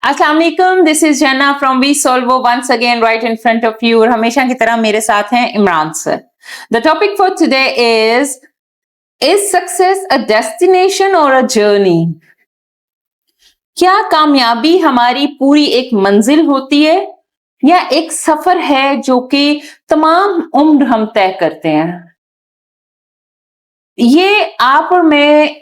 अस्सलाम वालेकुम, this is Jana from we Solvo once again right in front of you. और हमेशा की तरह मेरे साथ हैं Imran sir. The topic for today is success a destination और अ जर्नी? क्या कामयाबी हमारी पूरी एक मंजिल होती है या एक सफर है जो कि तमाम उम्र हम तय करते हैं? ये आप और मैं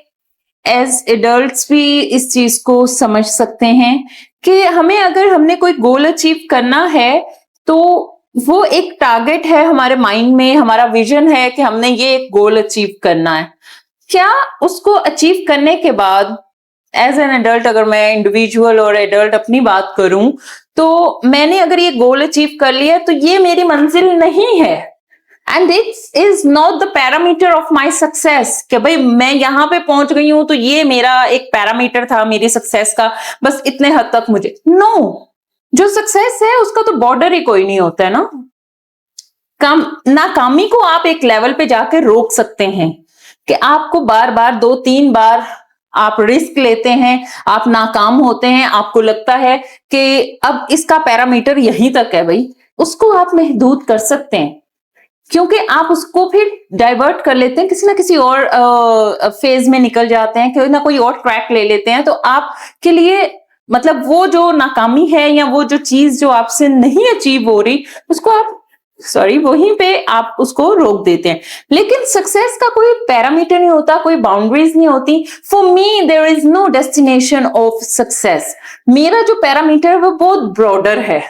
एज एडल्ट्स भी इस चीज को समझ सकते हैं कि हमें अगर हमने कोई गोल अचीव करना है तो वो एक टारगेट है हमारे माइंड में, हमारा विजन है कि हमने ये एक गोल अचीव करना है। क्या उसको अचीव करने के बाद एज एन एडल्ट, अगर मैं इंडिविजुअल और एडल्ट अपनी बात करूं, तो मैंने अगर ये गोल अचीव कर लिया तो ये मेरी मंजिल नहीं है and this is not the parameter of my success कि भाई मैं यहां पे पहुंच गई हूं तो ये मेरा एक पैरामीटर था मेरी सक्सेस का, बस इतने हद तक मुझे जो सक्सेस है उसका तो बॉर्डर ही कोई नहीं होता है ना। नाकामी को आप एक लेवल पे जाकर रोक सकते हैं कि आपको बार बार 2-3 बार आप रिस्क लेते हैं, आप नाकाम होते हैं, आपको लगता है कि अब इसका पैरामीटर यहीं तक है, भाई उसको आप महदूद कर सकते हैं क्योंकि आप उसको फिर डाइवर्ट कर लेते हैं, किसी ना किसी और फेज में निकल जाते हैं, कोई ना कोई और ट्रैक ले लेते हैं। तो आपके लिए मतलब वो जो नाकामी है या वो जो चीज जो आपसे नहीं अचीव हो रही उसको आप वहीं पे आप उसको रोक देते हैं। लेकिन सक्सेस का कोई पैरामीटर नहीं होता, कोई बाउंड्रीज नहीं होती। For me there is no destination of success. मेरा जो पैरामीटर है वो बहुत ब्रॉडर है।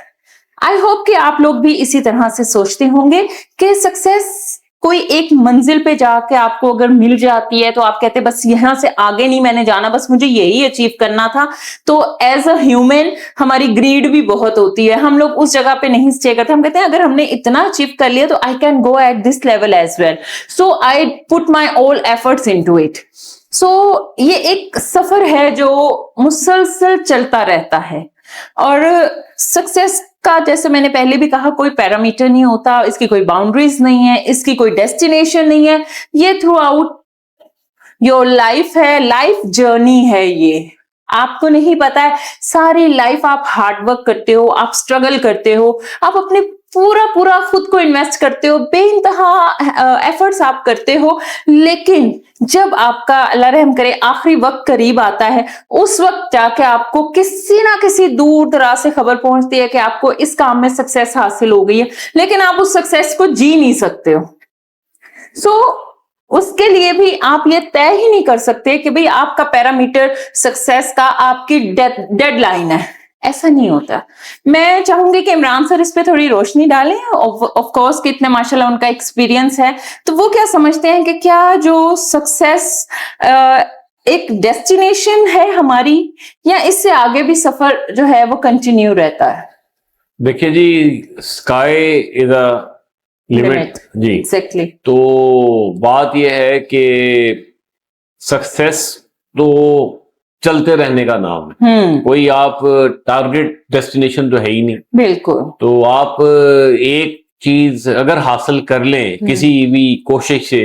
आई होप कि आप लोग भी इसी तरह से सोचते होंगे कि सक्सेस कोई एक मंजिल पे जाके आपको अगर मिल जाती है तो आप कहते हैं बस यहां से आगे नहीं मैंने जाना, बस मुझे यही अचीव करना था। तो एज अ ह्यूमन हमारी ग्रीड भी बहुत होती है, हम लोग उस जगह पे नहीं स्टे करते। हम कहते हैं अगर हमने इतना अचीव कर लिया तो I can go at this level as well, so I put my all efforts into it. So ये एक सफर है जो मुसलसल चलता रहता है और सक्सेस का, जैसे मैंने पहले भी कहा, कोई पैरामीटर नहीं होता, इसकी कोई बाउंड्रीज नहीं है, इसकी कोई डेस्टिनेशन नहीं है। ये थ्रू आउट योर लाइफ है, लाइफ जर्नी है। ये आपको नहीं पता है, सारी लाइफ आप हार्डवर्क करते हो, आप स्ट्रगल करते हो, आप अपने पूरा खुद को इन्वेस्ट करते हो, बेइंतहा एफर्ट्स आप करते हो। लेकिन जब आपका अल्लाह रहम करे आखिरी वक्त करीब आता है, उस वक्त जाके आपको किसी ना किसी दूर दराज से खबर पहुंचती है कि आपको इस काम में सक्सेस हासिल हो गई है, लेकिन आप उस सक्सेस को जी नहीं सकते हो। उसके लिए भी आप ये तय ही नहीं कर सकते कि भाई आपका पैरामीटर सक्सेस का आपकी डेडलाइन है, ऐसा नहीं होता। मैं चाहूंगी कि इमरान सर इस पे थोड़ी रोशनी डालें। ऑफ कोर्स कि इतने माशाल्लाह उनका एक्सपीरियंस है, तो वो क्या समझते हैं कि क्या जो सक्सेस एक डेस्टिनेशन है हमारी या इससे आगे भी सफर जो है वो कंटिन्यू रहता है? देखिए जी, स्काई इज अ लिमिट जी। एग्जैक्टली। तो बात यह है कि सक्सेस तो चलते रहने का नाम है, कोई आप टारगेट डेस्टिनेशन तो है ही नहीं। बिल्कुल। तो आप एक चीज अगर हासिल कर लें किसी भी कोशिश से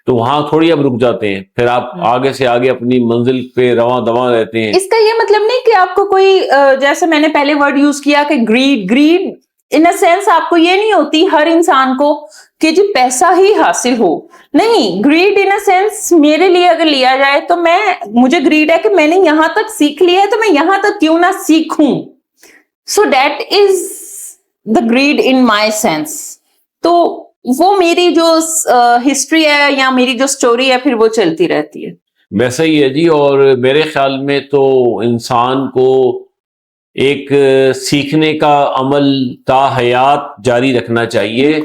तो वहां थोड़ी आप रुक जाते हैं, फिर आप आगे से आगे अपनी मंजिल पे रवां दवां रहते हैं। इसका ये मतलब नहीं कि आपको कोई जैसे मैंने पहले वर्ड यूज किया कि ग्रीड इन अ सेंस आपको ये नहीं होती हर इंसान को कि जी पैसा ही हासिल हो। नहीं, ग्रीड इन अ सेंस मेरे लिए अगर लिया जाए तो मुझे ग्रीड है कि मैंने यहां तक सीख लिया है तो मैं यहां तक क्यों ना सीखूं। So that is the grid in my sense. तो वो मेरी जो हिस्ट्री है या मेरी जो स्टोरी है फिर वो चलती रहती है। वैसा ही है जी। और मेरे ख्याल में तो इंसान को एक सीखने का अमल ताहयात जारी रखना चाहिए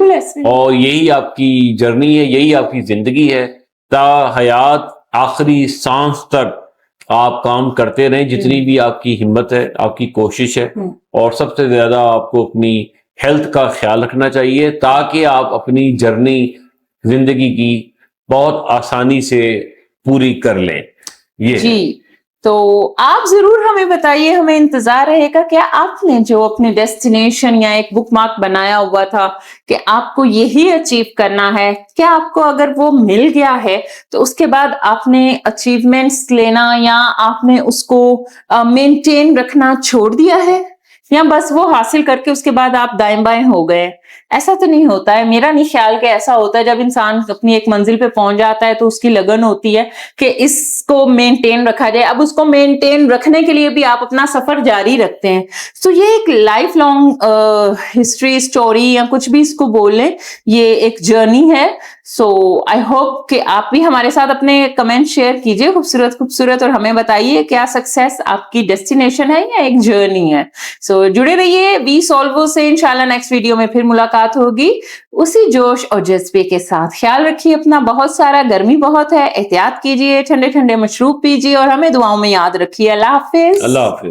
और यही आपकी जर्नी है, यही आपकी जिंदगी है। ताहयात आखिरी सांस तक आप काम करते रहें, जितनी भी आपकी हिम्मत है, आपकी कोशिश है। और सबसे ज्यादा आपको अपनी हेल्थ का ख्याल रखना चाहिए ताकि आप अपनी जर्नी जिंदगी की बहुत आसानी से पूरी कर लें। ये जी। तो आप जरूर हमें बताइए, हमें इंतजार रहेगा। क्या आपने जो अपने डेस्टिनेशन या एक बुकमार्क बनाया हुआ था कि आपको यही अचीव करना है, क्या आपको अगर वो मिल गया है तो उसके बाद आपने अचीवमेंट्स लेना या आपने उसको मेंटेन रखना छोड़ दिया है, या बस वो हासिल करके उसके बाद आप दाएं बाएं हो गए? ऐसा तो नहीं होता है, मेरा नहीं ख्याल कि ऐसा होता है। जब इंसान अपनी एक मंजिल पे पहुंच जाता है तो उसकी लगन होती है कि इसको मेंटेन रखा जाए। अब उसको मेंटेन रखने के लिए भी आप अपना सफर जारी रखते हैं। तो ये एक लाइफ लॉन्ग हिस्ट्री, स्टोरी या कुछ भी इसको बोलें, ये एक जर्नी है। सो आई होप कि आप भी हमारे साथ अपने कमेंट शेयर कीजिए खूबसूरत खूबसूरत, और हमें बताइए क्या सक्सेस आपकी डेस्टिनेशन है या एक जर्नी है। सो जुड़े रहिए वी सॉल्वो से। इंशाल्लाह नेक्स्ट वीडियो में फिर मुलाकात होगी उसी जोश और जज्बे के साथ। ख्याल रखिए अपना बहुत सारा, गर्मी बहुत है, एहतियात कीजिए, ठंडे ठंडे मशरूब पीजिए और हमें दुआओं में याद रखिए। अल्लाह हाफिज। अल्लाह हाफिज।